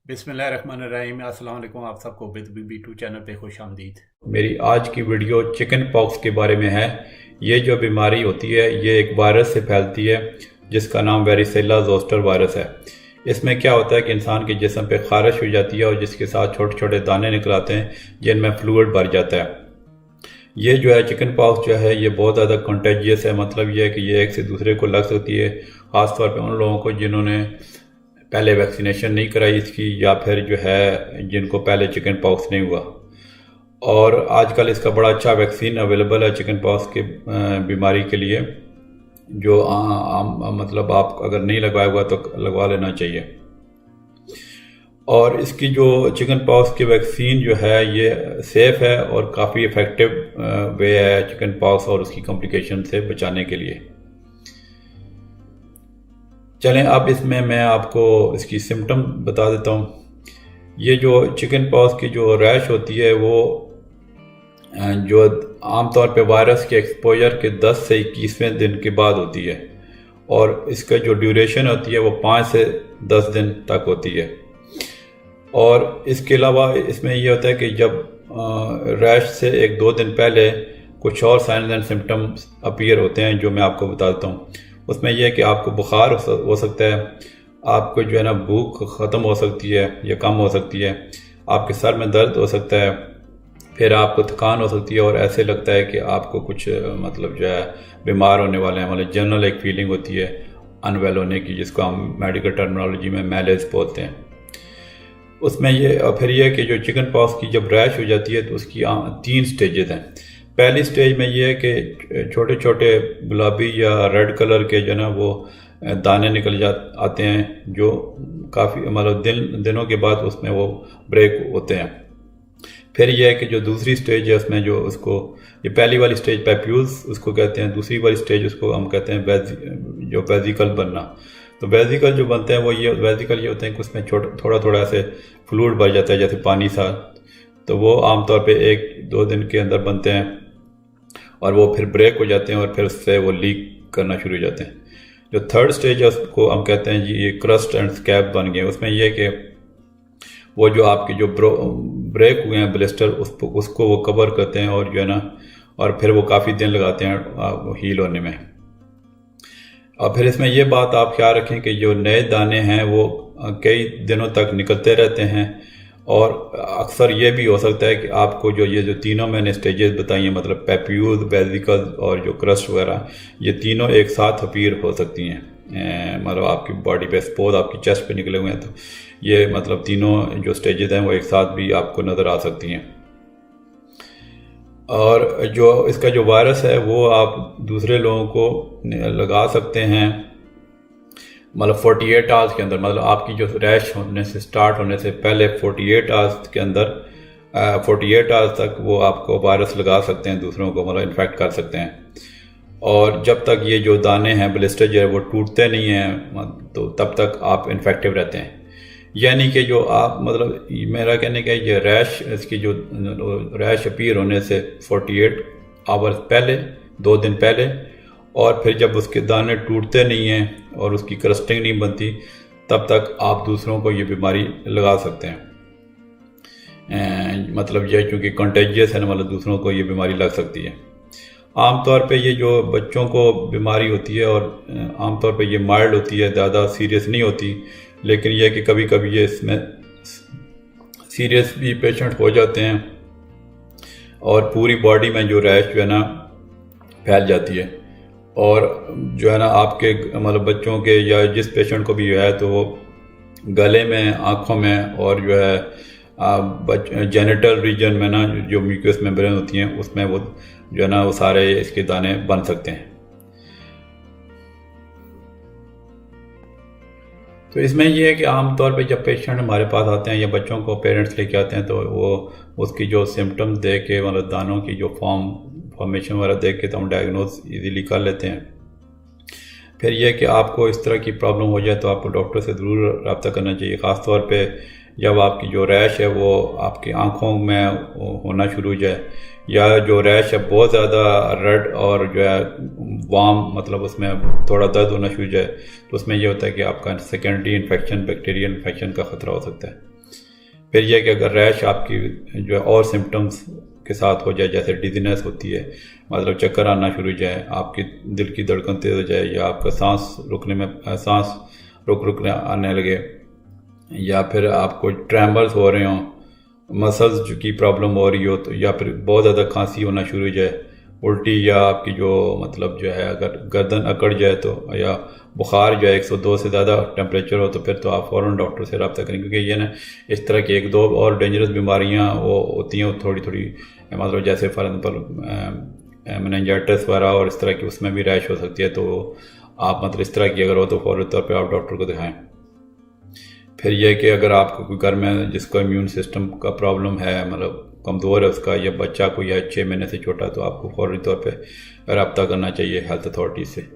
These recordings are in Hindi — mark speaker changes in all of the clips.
Speaker 1: बिस्मिल्लाहिर्रहमानिर्रहीम। अस्सलाम वालेकुम। आप सबको B2 चैनल पे खुश आमदीद।
Speaker 2: मेरी आज की वीडियो चिकन पॉक्स के बारे में है। ये जो बीमारी होती है ये एक वायरस से फैलती है जिसका नाम वेरिसेला जोस्टर वायरस है। इसमें क्या होता है कि इंसान के जिस्म पे खारिश हो जाती है और जिसके साथ छोटे छोटे दाने निकल आते हैं जिनमें फ्लूइड भर जाता है। ये जो है चिकन पॉक्स जो है ये बहुत ज़्यादा कंटेजियस है। मतलब ये है कि ये एक से दूसरे को लग सकती है, ख़ासतौर पर उन लोगों को जिन्होंने पहले वैक्सीनेशन नहीं कराई इसकी, या फिर जो है जिनको पहले चिकन पॉक्स नहीं हुआ। और आजकल इसका बड़ा अच्छा वैक्सीन अवेलेबल है चिकन पॉक्स के बीमारी के लिए, जो मतलब आप अगर नहीं लगवाया हुआ तो लगवा लेना चाहिए। और इसकी जो चिकन पॉक्स की वैक्सीन जो है ये सेफ़ है और काफ़ी इफ़ेक्टिव वे है चिकन पॉक्स और उसकी कॉम्प्लिकेशन से बचाने के लिए। चलें अब इसमें मैं आपको इसकी सिम्टम बता देता हूँ। ये जो चिकन पॉक्स की जो रैश होती है वो जो आमतौर पे वायरस के एक्सपोजर के 10 से 21वें दिन के बाद होती है, और इसका जो ड्यूरेशन होती है वो 5 से 10 दिन तक होती है। और इसके अलावा इसमें ये होता है कि जब रैश से 1-2 दिन पहले कुछ और साइंस एंड सिम्टम्स अपीयर होते हैं जो मैं आपको बता देता हूँ। उसमें यह है कि आपको बुखार हो सकता है, आपको जो है ना भूख ख़त्म हो सकती है या कम हो सकती है, आपके सर में दर्द हो सकता है, फिर आपको थकान हो सकती है और ऐसे लगता है कि आपको कुछ मतलब जो है बीमार होने वाले हैं। मतलब जनरल एक फीलिंग होती है अनवेल होने की, जिसको हम मेडिकल टर्मिनोलॉजी में मैलेज बोलते हैं। उसमें ये फिर यह कि जो चिकन पॉक्स की जब रैश हो जाती है तो उसकी 3 स्टेजेस हैं। पहली स्टेज में ये है कि छोटे छोटे गुलाबी या रेड कलर के जो ना वो दाने निकल आते हैं, जो काफ़ी मतलब दिनों के बाद उसमें वो ब्रेक होते हैं। फिर यह है कि जो दूसरी स्टेज है उसमें जो उसको, ये पहली वाली स्टेज पैप्यूल्स उसको कहते हैं, दूसरी वाली स्टेज उसको हम कहते हैं जो वेजिकल बनना। तो वेजिकल जो बनते हैं वो ये वेजिकल ये होते हैं कि उसमें थोड़ा थोड़ा ऐसे फ्लूइड भर जाता है जैसे पानी सा। तो वो आमतौर पे 1-2 दिन के अंदर बनते हैं और वो फिर ब्रेक हो जाते हैं और फिर उससे वो लीक करना शुरू हो जाते हैं। जो थर्ड स्टेज है उसको हम कहते हैं जी ये क्रस्ट एंड स्कैब बन गए। उसमें यह कि वो जो आपके जो ब्रेक हुए हैं ब्लिस्टर उसको वो कवर करते हैं और जो है ना, और फिर वो काफ़ी दिन लगाते हैं हील होने में। और फिर इसमें ये बात आप ख्याल रखें कि जो नए दाने हैं वो कई दिनों तक निकलते रहते हैं, और अक्सर ये भी हो सकता है कि आपको जो ये जो तीनों मैंने स्टेजेस बताई हैं, मतलब पैप्यूल, वेजिकल और जो क्रस्ट वगैरह, ये तीनों एक साथ अपीयर हो सकती हैं। मतलब आपकी बॉडी पे सपोज आपकी चेस्ट पे निकले हुए हैं तो ये मतलब तीनों जो स्टेजेस हैं वो एक साथ भी आपको नज़र आ सकती हैं। और जो इसका जो वायरस है वो आप दूसरे लोगों को लगा सकते हैं मतलब 48 आवर्स के अंदर। मतलब आपकी जो रैश होने से स्टार्ट होने से पहले 48 आवर्स के अंदर 48 आवर्स तक वो आपको वायरस लगा सकते हैं, दूसरों को मतलब इन्फेक्ट कर सकते हैं। और जब तक ये जो दाने हैं ब्लिस्टर जो है वो टूटते नहीं हैं तो तब तक आप इन्फेक्टिव रहते हैं। यानी कि जो आप मतलब मेरा कहने का ये रैश, इसकी जो रैश अपीयर होने से 48 आवर्स पहले, 2 दिन पहले, और फिर जब उसके दाने टूटते नहीं हैं और उसकी क्रस्टिंग नहीं बनती तब तक आप दूसरों को ये बीमारी लगा सकते हैं। मतलब यह चूँकि कंटेजियस है ना, मतलब दूसरों को ये बीमारी लग सकती है। आमतौर पे ये जो बच्चों को बीमारी होती है और आमतौर पे ये माइल्ड होती है, ज़्यादा सीरियस नहीं होती, लेकिन यह कि कभी कभी ये इसमें सीरियस भी पेशेंट हो जाते हैं और पूरी बॉडी में जो रैश जो है ना फैल जाती है। और जो है ना आपके मतलब बच्चों के या जिस पेशेंट को भी जो है तो वो गले में, आँखों में और जो है जेनिटल रीजन में ना जो म्यूकस मेम्ब्रेन होती हैं उसमें वो जो है ना वो सारे इसके दाने बन सकते हैं। तो इसमें यह है कि आमतौर पे जब पेशेंट हमारे पास आते हैं या बच्चों को पेरेंट्स लेके आते हैं तो वो उसकी जो सिम्टम्स देख के मतलब दानों की जो फॉर्मेशन वगैरह देख के तो हम डायग्नोज इजीली कर लेते हैं। फिर यह कि आपको इस तरह की प्रॉब्लम हो जाए तो आपको डॉक्टर से ज़रूर रब्ता करना चाहिए, ख़ास तौर पे जब आपकी जो रैश है वो आपकी आँखों में होना शुरू हो जाए, या जो रैश है बहुत ज़्यादा रेड और जो है वार्म, मतलब उसमें थोड़ा दर्द होना शुरू हो जाए, तो उसमें यह होता है कि आपका सेकेंडरी इन्फेक्शन, बैक्टीरियल इन्फेक्शन का ख़तरा हो सकता है। फिर यह कि अगर रैश आपकी जो है और सिम्टम्स के साथ हो जाए, जैसे डिजीनेस होती है, मतलब चक्कर आना शुरू हो जाए, आपकी दिल की धड़कन तेज हो जाए, या आपका सांस रुक आने लगे, या फिर आपको ट्रैम्बल्स हो रहे हों, मसल्स की प्रॉब्लम हो रही हो, तो या फिर बहुत ज़्यादा खांसी होना शुरू हो जाए, उल्टी, या आपकी जो मतलब जो है अगर गर्दन अकड़ जाए तो, या बुखार जो है 102 से ज़्यादा टेम्परेचर हो, तो फिर तो आप फ़ौरन डॉक्टर से रब्ता करें, क्योंकि ये ना इस तरह की एक दो और डेंजरस बीमारियां वो होती हैं थोड़ी थोड़ी, मतलब जैसे फॉर एग्जाम्पल मेनिंजाइटिस वगैरह, और इस तरह की उसमें भी रैश हो सकती है। तो आप मतलब इस तरह की अगर हो तो फौरी तौर पर आप डॉक्टर को दिखाएँ। फिर यह कि अगर आपको कोई घर में जिसको इम्यून सिस्टम का प्रॉब्लम है, मतलब कमज़ोर है उसका, या बच्चा कोई है 6 महीने से छोटा, तो आपको फौरी तौर पे रब्ता करना चाहिए हेल्थ अथॉरिटी से।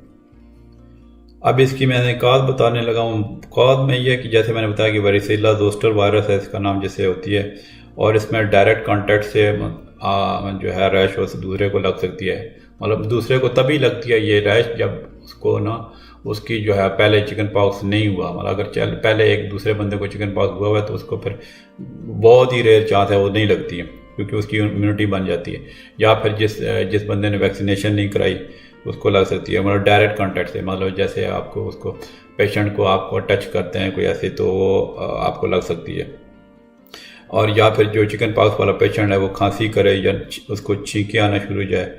Speaker 2: अब इसकी मैंने कॉज बताने लगा हूँ। कॉज में यह कि जैसे मैंने बताया कि वारिसिला जोस्टर वायरस है इसका नाम, जिससे होती है, और इसमें डायरेक्ट कॉन्टैक्ट से जो है रैश दूसरे को लग सकती है। मतलब दूसरे को तभी लगती है ये रैश जब उसको ना उसकी जो है पहले चिकन पॉक्स नहीं हुआ। मतलब अगर पहले एक दूसरे बंदे को चिकन पॉक्स हुआ है तो उसको फिर बहुत ही रेयर चांस है वो नहीं लगती है, क्योंकि उसकी इम्यूनिटी बन जाती है। या फिर जिस बंदे ने वैक्सीनेशन नहीं कराई उसको लग सकती है, मतलब डायरेक्ट कॉन्टैक्ट से, मतलब जैसे आपको उसको पेशेंट को आपको टच करते हैं कोई ऐसे, तो वो आपको लग सकती है। और या फिर जो चिकन पॉक्स वाला पेशेंट है वो खांसी करे या उसको छींके आना शुरू हो जाए,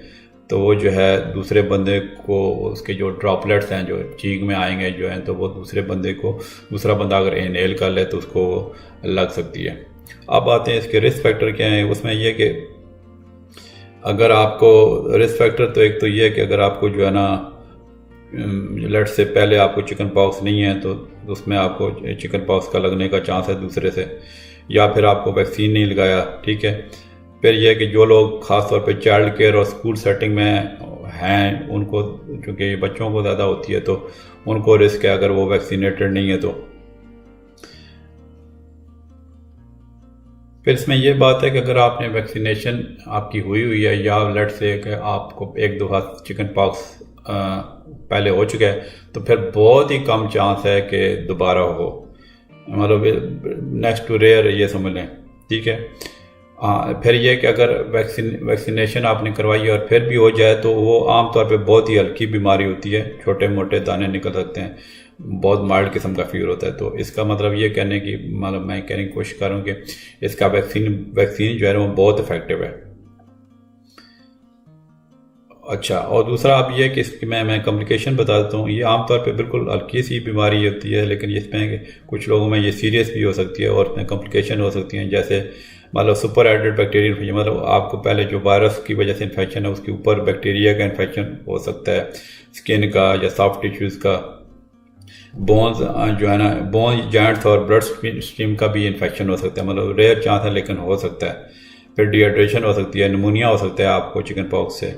Speaker 2: तो वो जो है दूसरे बंदे को उसके जो ड्रॉपलेट्स हैं जो चीख में आएंगे जो हैं, तो वो दूसरे बंदे को दूसरा बंदा अगर इनहेल कर ले तो उसको लग सकती है। अब आते हैं इसके रिस्क फैक्टर क्या हैं। उसमें यह कि अगर आपको रिस्क फैक्टर तो एक तो ये है कि अगर आपको जो है ना लेट से पहले आपको चिकन पॉक्स नहीं है तो उसमें आपको चिकन पॉक्स का लगने का चांस है दूसरे से, या फिर आपको वैक्सीन नहीं लगाया, ठीक है। फिर यह कि जो लोग ख़ास तौर पे चाइल्ड केयर और स्कूल सेटिंग में हैं उनको, क्योंकि बच्चों को ज़्यादा होती है तो उनको रिस्क है अगर वो वैक्सीनेटेड नहीं है तो। फिर इसमें यह बात है कि अगर आपने वैक्सीनेशन आपकी हुई है, या लेट से कि आपको एक दो हाथ चिकन पॉक्स पहले हो चुका है, तो फिर बहुत ही कम चांस है कि दोबारा हो, मतलब नेक्स्ट टू रेयर ये समझ लें, ठीक है। फिर यह कि अगर वैक्सीनेशन आपने करवाई है और फिर भी हो जाए तो वो आमतौर पे बहुत ही हल्की बीमारी होती है, छोटे मोटे दाने निकल सकते हैं, बहुत माइल्ड किस्म का फीवर होता है। तो इसका मतलब ये कहने की मतलब मैं कहने की कोशिश करूँ कि इसका वैक्सीन जो है वो बहुत इफेक्टिव है। अच्छा, और दूसरा अब ये कि इसकी मैं कॉम्प्लिकेशन बता देता हूँ। ये आमतौर पे बिल्कुल हल्की सी बीमारी होती है, लेकिन इसमें कुछ लोगों में ये सीरियस भी हो सकती है और इसमें कॉम्प्लिकेशन हो सकती हैं, जैसे मतलब सुपर एडेड बैक्टीरियल इन्फेक्शन, मतलब आपको पहले जो वायरस की वजह से इन्फेक्शन है उसके ऊपर बैक्टीरिया का इन्फेक्शन हो सकता है, स्किन का या सॉफ्ट टिश्यूज़ का, बोन्स जो है ना, बोन जॉइंट्स और ब्लड स्ट्रीम का भी इन्फेक्शन हो सकता है, मतलब रेयर चांस है लेकिन हो सकता है। फिर डिहाइड्रेशन हो सकती है, निमोनिया हो सकता है आपको चिकन पॉक्स से,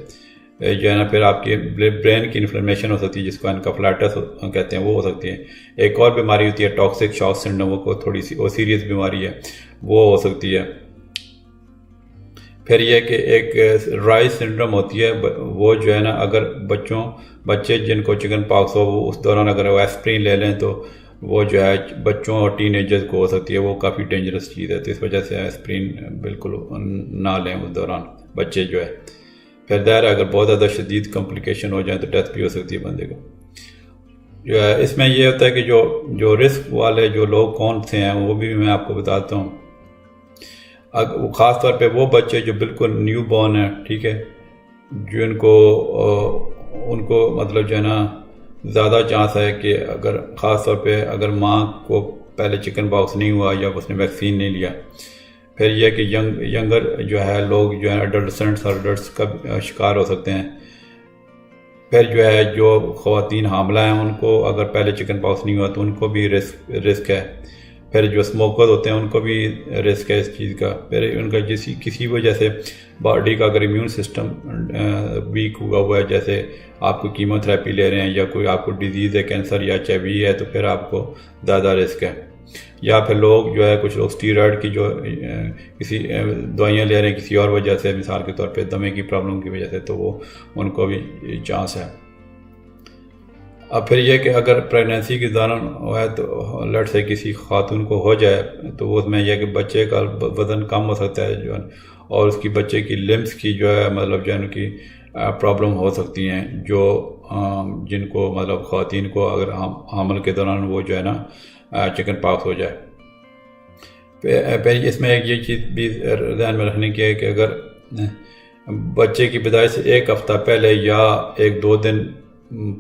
Speaker 2: जो है ना। फिर आपकी ब्रेन की इन्फ्लेमेशन हो सकती है जिसको एनकेफेलाइटिस कहते हैं, वो हो सकती है। एक और बीमारी होती है टॉक्सिक शॉक सिंड्रोम, वो थोड़ी सी वो सीरियस बीमारी है, वो हो सकती है। फिर यह कि एक राइस सिंड्रोम होती है, वो जो है ना अगर बच्चे जिनको चिकन पॉक्स हो वो उस दौरान अगर वो एस्प्रिन ले लें तो वो जो है बच्चों और टीनेजर्स को हो सकती है, वो काफ़ी डेंजरस चीज़ है। तो इस वजह से एस्प्रिन बिल्कुल ना लें उस दौरान बच्चे जो है। फिर दायरा अगर बहुत ज़्यादा शदीद कॉम्प्लिकेशन हो जाए तो डेथ भी हो सकती है बंदे को जो है। इसमें यह होता है कि जो रिस्क वाले जो लोग कौन से हैं वो भी मैं आपको बताता हूँ। ख़ास तौर पे वो बच्चे जो बिल्कुल न्यू बॉर्न है, ठीक है, जिनको उनको मतलब जो है ना ज़्यादा चांस है कि अगर ख़ास तौर पे अगर माँ को पहले चिकन पॉक्स नहीं हुआ या उसने वैक्सीन नहीं लिया। फिर यह कि यंगर जो है लोग जो है एडोलसेंट्स और एडल्ट्स का शिकार हो सकते हैं। फिर जो है जो ख़वातीन हामला हैं उनको अगर पहले चिकन पॉक्स नहीं हुआ तो उनको भी रिस्क है। फिर जो स्मोकर होते हैं उनको भी रिस्क है इस चीज़ का। फिर उनका किसी वजह से बॉडी का अगर इम्यून सिस्टम वीक हुआ है, जैसे आपको कीमोथेरेपी ले रहे हैं या कोई आपको डिजीज़ है, कैंसर या HIV है, तो फिर आपको ज़्यादा रिस्क है। या फिर लोग जो है कुछ लोग स्टीरॉयड की जो किसी दवाइयाँ ले रहे हैं किसी और वजह से, मिसाल के तौर पे दमे की प्रॉब्लम की वजह से, तो वो उनको भी चांस है। अब फिर ये कि अगर प्रेगनेंसी के दौरान है तो लेट से किसी खातून को हो जाए तो वो उसमें यह कि बच्चे का वज़न कम हो सकता है जो है, और उसकी बच्चे की लिम्स की जो है मतलब जो है उनकी प्रॉब्लम हो सकती हैं, जो जिनको मतलब ख़वातीन को अगर हामल के दौरान वो जो है ना चिकन पॉक्स हो जाए। फिर इसमें एक ये चीज़ भी ध्यान में रखने की है कि अगर बच्चे की पैदाइश से एक हफ़्ता पहले या 1-2 दिन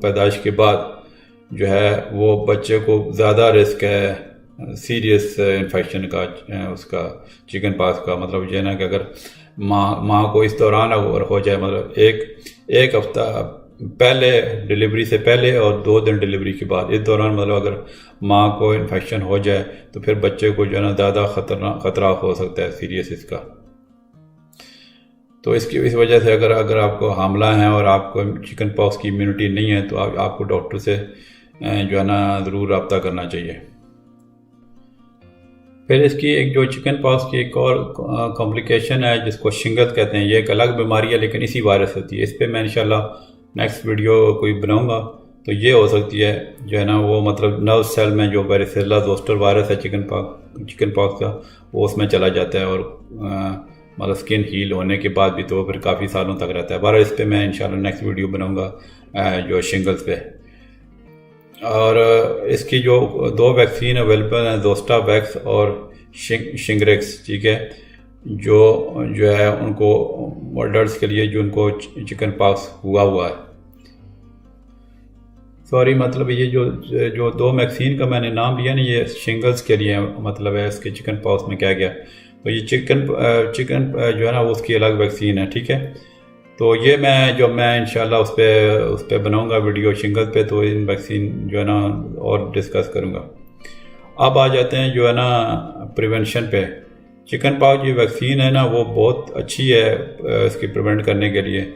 Speaker 2: पैदाइश के बाद जो है वो बच्चे को ज़्यादा रिस्क है सीरियस इन्फेक्शन का, उसका चिकन पॉक्स का। मतलब ये ना कि अगर माँ को इस दौरान अगर हो जाए, मतलब एक हफ़्ता पहले डिलीवरी से पहले और 2 दिन डिलीवरी के बाद, इस दौरान मतलब अगर माँ को इन्फेक्शन हो जाए तो फिर बच्चे को जो है ना ज़्यादा ख़तरा हो सकता है सीरियस इसका। तो इस वजह से अगर आपको हामला है और आपको चिकन पॉक्स की इम्यूनिटी नहीं है तो आपको डॉक्टर से जो है ना ज़रूर रब्ता करना चाहिए। फिर इसकी एक जो चिकन पॉक्स की एक और कॉम्प्लिकेशन है जिसको शिंगल्स कहते हैं, ये एक अलग बीमारी है लेकिन इसी वायरस होती है। इस पर मैं इंशाल्लाह नेक्स्ट वीडियो कोई बनाऊंगा। तो ये हो सकती है जो है ना वो मतलब नर्व सेल में जो वारिसेला जोस्टर वायरस है चिकन पॉक्स का, वो उसमें चला जाता है और मतलब स्किन हील होने के बाद भी तो फिर काफ़ी सालों तक रहता है। बहरहाल इस पर मैं इंशाल्लाह नेक्स्ट वीडियो बनाऊंगा जो शिंगल्स पे। और इसकी जो 2 वैक्सीन अवेलेबल हैं, जोस्टावैक्स और शिंग्रेक्स, ठीक है, जो है उनको अडल्ट्स के लिए जो उनको चिकन पॉक्स हुआ है। सॉरी, मतलब ये जो 2 वैक्सीन का मैंने नाम लिया ना, ये शिंगल्स के लिए मतलब है। इसके चिकन पॉक्स में क्या गया, तो ये चिकन जो है ना वो उसकी अलग वैक्सीन है, ठीक है। तो ये मैं इंशाल्लाह उस पर बनाऊंगा वीडियो शिंगल्स पे, तो इन वैक्सीन जो है ना और डिस्कस करूंगा। अब आ जाते हैं जो है ना प्रिवेंशन पे। चिकन पॉक्स जो वैक्सीन है ना वो बहुत अच्छी है इसकी प्रिवेंट करने के लिए,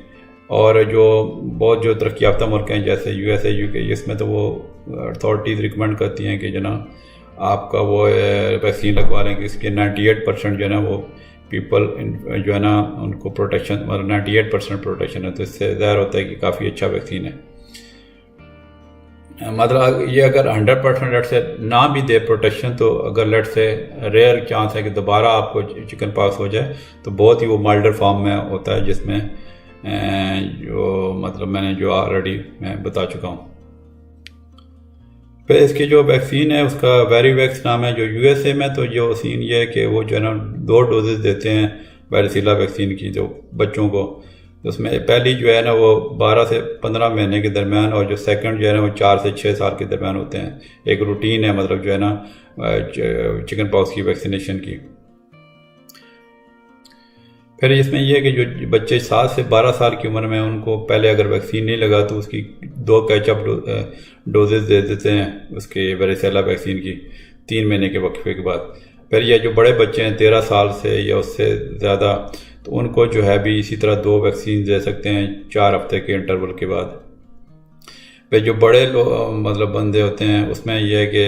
Speaker 2: और जो तरक्की याफ्ता मुल्क हैं जैसे USA UK, इसमें तो वो अथॉरिटीज़ रिकमेंड करती हैं कि जो ना आपका वो वैक्सीन लगवा लें कि इसके 98% जो है ना वो पीपल जो है ना उनको प्रोटेक्शन, मतलब 98% प्रोटेक्शन है। तो इससे ज़ाहिर होता है कि काफ़ी अच्छा वैक्सीन है। मतलब ये अगर 100% लेट से ना भी दे प्रोटेक्शन, तो अगर लेट से रेयर चांस है कि दोबारा आपको चिकन पॉक्स हो जाए तो बहुत ही वो माइल्डर फॉर्म में होता है, जिसमें जो मतलब मैंने जो ऑलरेडी मैं बता चुका हूँ। फिर इसकी जो वैक्सीन है उसका वेरीवैक्स नाम है। जो USA में तो जो सीन ये है कि वो जो है ना 2 डोजेस देते हैं वारिसेला वैक्सीन की जो बच्चों को। उसमें पहली जो है ना वो 12 से 15 महीने के दरमियान, और जो सेकंड जो है ना वो 4 से 6 साल के दरमियान होते हैं। एक रूटीन है मतलब जो है ना चिकन पॉक्स की वैक्सीनेशन की। फिर इसमें यह है कि जो बच्चे 7 से 12 साल की उम्र में उनको पहले अगर वैक्सीन नहीं लगा तो उसकी 2 कैचअप डोजेस दे देते हैं उसके वारिसेला वैक्सीन की 3 महीने के वक्फे के बाद। फिर ये जो बड़े बच्चे हैं 13 साल से या उससे ज़्यादा, तो उनको जो है भी इसी तरह 2 वैक्सीन दे सकते हैं 4 हफ्ते के इंटरवल के बाद। फिर जो बड़े मतलब बंदे होते हैं उसमें यह है कि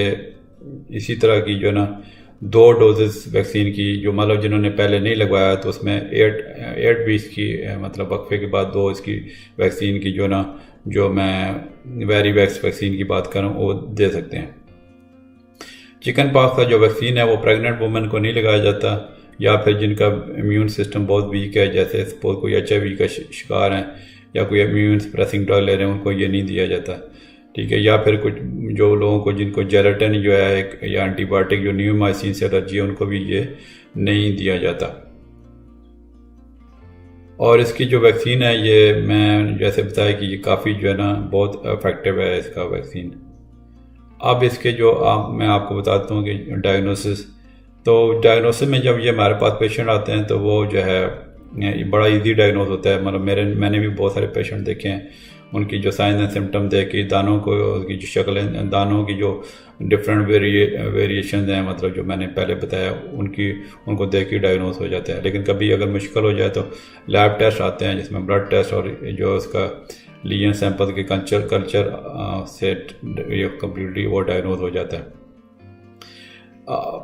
Speaker 2: इसी तरह की जो ना 2 डोजेस वैक्सीन की, जो मतलब जिन्होंने पहले नहीं लगवाया तो उसमें 8 वीक्स की मतलब वक्फे के बाद 2 इसकी वैक्सीन की जो मैं वेरीवैक्स वैक्सीन की बात कर रहा हूँ वो दे सकते हैं। चिकन पॉक्स का जो वैक्सीन है वो प्रेग्नेंट वुमेन को नहीं लगाया जाता, या फिर जिनका इम्यून सिस्टम बहुत वीक है, जैसे सपोज कोई HIV का शिकार हैं या कोई इम्यून सप्रेसिंग ड्रग ले रहे हैं, उनको ये नहीं दिया जाता, ठीक है। या फिर कुछ जो लोगों को जिनको जेलेटिन जो है एक या एंटीबायोटिक जो न्यूमाइसिन से एलर्जी है, उनको भी ये नहीं दिया जाता। और इसकी जो वैक्सीन है ये मैं जैसे बताया कि ये काफ़ी जो है ना बहुत इफेक्टिव है इसका वैक्सीन। अब इसके मैं आपको बताता हूँ कि डायग्नोसिस में जब ये हमारे पास पेशेंट आते हैं तो वो जो है बड़ा इजी डायग्नोस होता है। मतलब मैंने भी बहुत सारे पेशेंट देखे हैं, उनकी जो साइंस एंड सिम्टम देख के दानों को की जो शक्लें, दानों की जो डिफरेंट वेरिएशन हैं, मतलब जो मैंने पहले बताया उनको देख के डायग्नोस हो जाता है। लेकिन कभी अगर मुश्किल हो जाए तो लैब टेस्ट आते हैं जिसमें ब्लड टेस्ट और जो उसका लीजन सैंपल के कल्चर से ये कम्प्लीटली वो डायग्नोस हो जाता है।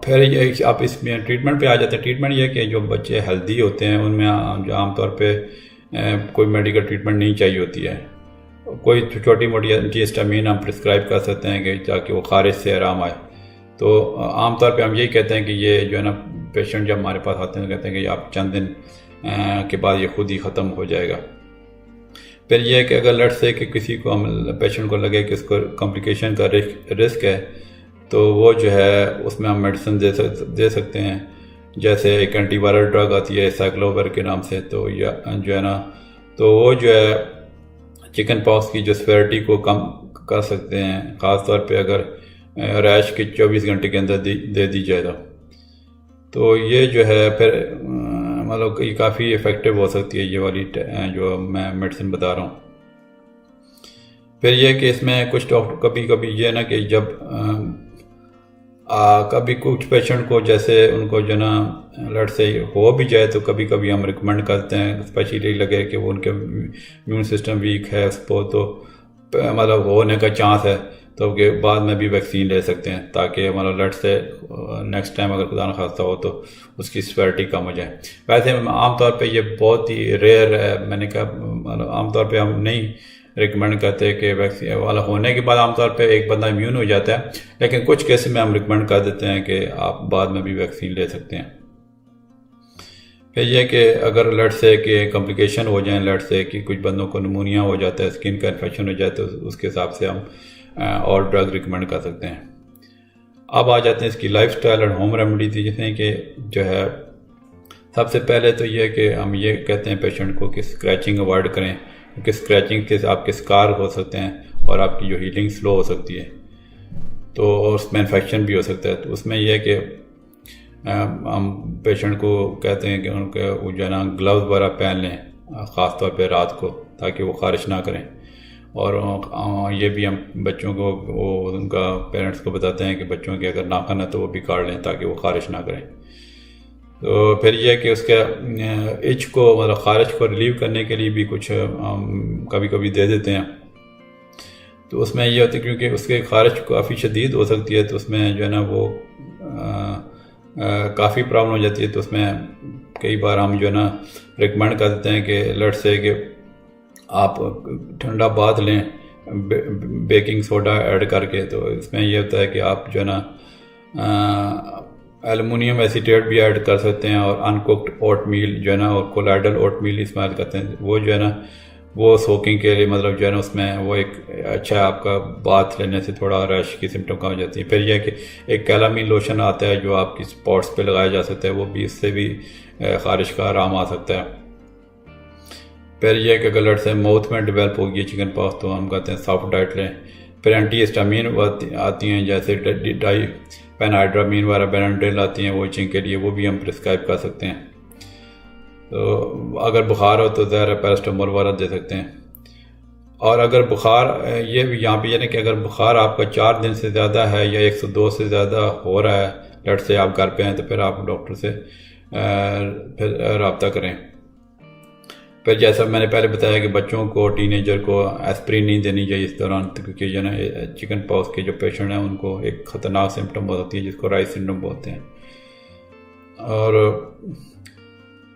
Speaker 2: फिर ये आप इसमें ट्रीटमेंट पे आ जाते हैं। ट्रीटमेंट ये कि जो बच्चे हेल्दी होते हैं उनमें जो आमतौर पे कोई मेडिकल ट्रीटमेंट नहीं चाहिए होती है, कोई छोटी मोटी एंटीहिस्टामिन हम प्रिस्क्राइब कर सकते हैं कि ताकि वो खारिश से आराम आए। तो आमतौर पे हम यही कहते हैं कि ये जो है ना पेशेंट जब हमारे पास आते हैं कहते हैं कि आप चंद दिन के बाद ये खुद ही ख़त्म हो जाएगा। फिर यह है कि अगर लट से कि किसी को हम पेशेंट को लगे कि इसको कॉम्प्लिकेशन का रिस्क है तो वो जो है उसमें हम मेडिसिन दे सकते हैं। जैसे एक एंटीवायरल ड्रग आती है साइक्लोवर के नाम से, तो या जो है ना तो वो जो है चिकन पॉक्स की जो सिवियरिटी को कम कर सकते हैं, ख़ास तौर पे अगर रैश के 24 घंटे के अंदर दे दी जाए तो ये जो है फिर मतलब ये काफ़ी इफ़ेक्टिव हो सकती है ये वाली जो मैं मेडिसिन बता रहा हूँ। फिर यह कि इसमें कुछ डॉक्टर कभी कभी ये ना कि जब कभी कुछ पेशेंट को जैसे उनको जो ना लट से हो भी जाए तो कभी कभी हम रिकमेंड करते हैं, स्पेशली लगे कि वो उनके इम्यून सिस्टम वीक है उसको तो मतलब होने का चांस है तो के बाद में भी वैक्सीन ले सकते हैं ताकि मतलब लट से नेक्स्ट टाइम अगर खुदा न खास्ता हो तो उसकी सिवियरिटी कम हो जाए। वैसे आमतौर पे ये बहुत ही रेयर है, मैंने कहा मतलब आमतौर पे हम नहीं रिकमेंड करते कि वैक्सीन वाला होने के बाद आमतौर पे एक बंदा इम्यून हो जाता है, लेकिन कुछ केस में हम रिकमेंड कर देते हैं कि आप बाद में भी वैक्सीन ले सकते हैं। फिर यह कि अगर लट से कि कॉम्प्लिकेशन हो जाए, लट से कि कुछ बंदों को निमोनिया हो जाता है, स्किन का इन्फेक्शन हो जाता है, तो उसके हिसाब से हम और ड्रग रिकमेंड कर सकते हैं। अब आ जाते हैं इसकी लाइफस्टाइल और होम रेमेडी थी, जिसमें कि जो है सबसे पहले तो ये कि हम ये कहते हैं पेशेंट को कि स्क्रैचिंग अवॉइड करें, क्योंकि स्क्रैचिंग के आपके स्कार हो सकते हैं और आपकी जो हीलिंग स्लो हो सकती है, तो उसमें इन्फेक्शन भी हो सकता है। तो उसमें यह है कि हम पेशेंट को कहते हैं कि उनके वो जो है ना ग्लव्स वगैरह पहन लें ख़ास तौर पे रात को, ताकि वो ख़ारिश ना करें। और ये भी हम बच्चों को वो उनका पेरेंट्स को बताते हैं कि बच्चों के अगर नाखून है तो वो भी काट लें ताकि वो ख़ारिश ना करें। तो फिर यह है कि उसके इच को मतलब ख़ारिश को रिलीव करने के लिए भी कुछ हम कभी कभी दे देते हैं। तो उसमें ये होता है क्योंकि उसके ख़ारिश काफ़ी शदीद हो सकती है, तो उसमें जो है ना वो काफ़ी प्रॉब्लम हो जाती है। तो उसमें कई बार हम जो है ना रिकमेंड कर देते हैं कि लट से कि आप ठंडा बाथ लें बेकिंग सोडा ऐड करके। तो इसमें यह होता है कि आप जो है ना एलुमिनियम एसीटेट भी ऐड कर सकते हैं और अनकुक्ड ओट मील जो है ना और कोलाइडल ओट मील इस्तेमाल करते हैं। वो जो है ना वो सोकिंग के लिए मतलब जो है ना उसमें वो एक अच्छा आपका बाथ लेने से थोड़ा रैश की सिम्टम कम हो जाती है। फिर यह कि एक कैलामीन लोशन आता है जो आपकी स्पॉट्स पे लगाया जा सकता है, वो भी इससे भी ख़ारिश का आराम आ सकता है। फिर यह कि अगर लट से माउथ में डेवलप होगी चिकन पॉक्स तो हम कहते हैं सॉफ्ट डाइट लें। फिर एंटीहिस्टामिन आती हैं जैसे डाई पेनहाइड्रामीन वगैरह बेनाड्रिल आती हैं वो इचिंग के लिए, वो भी हम प्रिस्क्राइब कर सकते हैं। तो अगर बुखार हो तो ज़हर पैरास्टामोल वगैरह दे सकते हैं। और अगर बुखार ये भी यहाँ पे यानी कि अगर बुखार आपका 4 दिन से ज़्यादा है या 102 से ज़्यादा हो रहा है, लट से आप घर पे हैं, तो फिर आप डॉक्टर से फिर रब्ता करें। फिर जैसा मैंने पहले बताया कि बच्चों को टीनेजर को एस्प्रिन नहीं देनी चाहिए इस दौरान, क्योंकि जो ना चिकन पॉक्स के जो पेशेंट हैं उनको एक ख़तरनाक सिम्टम हो सकती है जिसको राइस सिंड्रोम बोलते हैं। और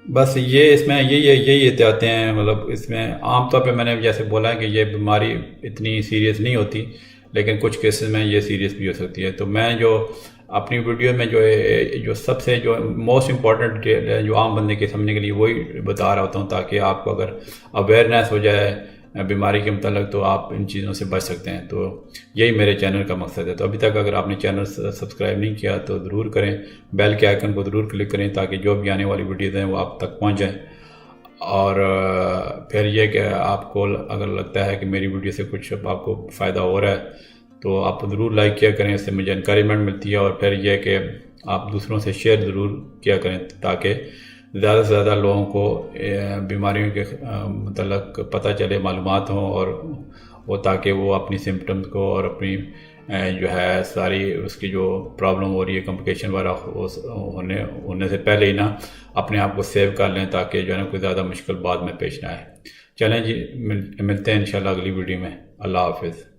Speaker 2: बस ये इसमें यही एहतियातें हैं। मतलब इसमें आमतौर पे मैंने जैसे बोला है कि ये बीमारी इतनी सीरियस नहीं होती, लेकिन कुछ केसेस में ये सीरियस भी हो सकती है। तो मैं जो अपनी वीडियो में जो सबसे जो मोस्ट इम्पॉर्टेंट डिटेल है जो आम बंदे के समझने के लिए वही बता रहा होता हूँ, ताकि आपको अगर अवेयरनेस हो जाए बीमारी के मतलब तो आप इन चीज़ों से बच सकते हैं। तो यही मेरे चैनल का मकसद है। तो अभी तक अगर आपने चैनल सब्सक्राइब नहीं किया तो ज़रूर करें, बेल के आइकन को ज़रूर क्लिक करें ताकि जो भी आने वाली वीडियोज़ हैं वो आप तक पहुंच जाएं। और फिर यह कि आपको अगर लगता है कि मेरी वीडियो से कुछ आपको फ़ायदा हो रहा है तो आप ज़रूर लाइक किया करें, इससे मुझे इनकरेजमेंट मिलती है। और फिर यह कि आप दूसरों से शेयर ज़रूर किया करें ताकि ज़्यादा से ज़्यादा लोगों को बीमारियों के मतलब पता चले, मालूमात हों और वो ताकि वो अपनी सिम्टम्स को और अपनी जो है सारी उसकी जो प्रॉब्लम हो रही है कॉम्प्लिकेशन वगैरह होने से पहले ही ना अपने आप को सेव कर लें ताकि जो है ना कोई ज़्यादा मुश्किल बाद में पेश ना आए। चलें जी, मिलते हैं इंशाल्लाह अगली वीडियो में। अल्लाह हाफिज़।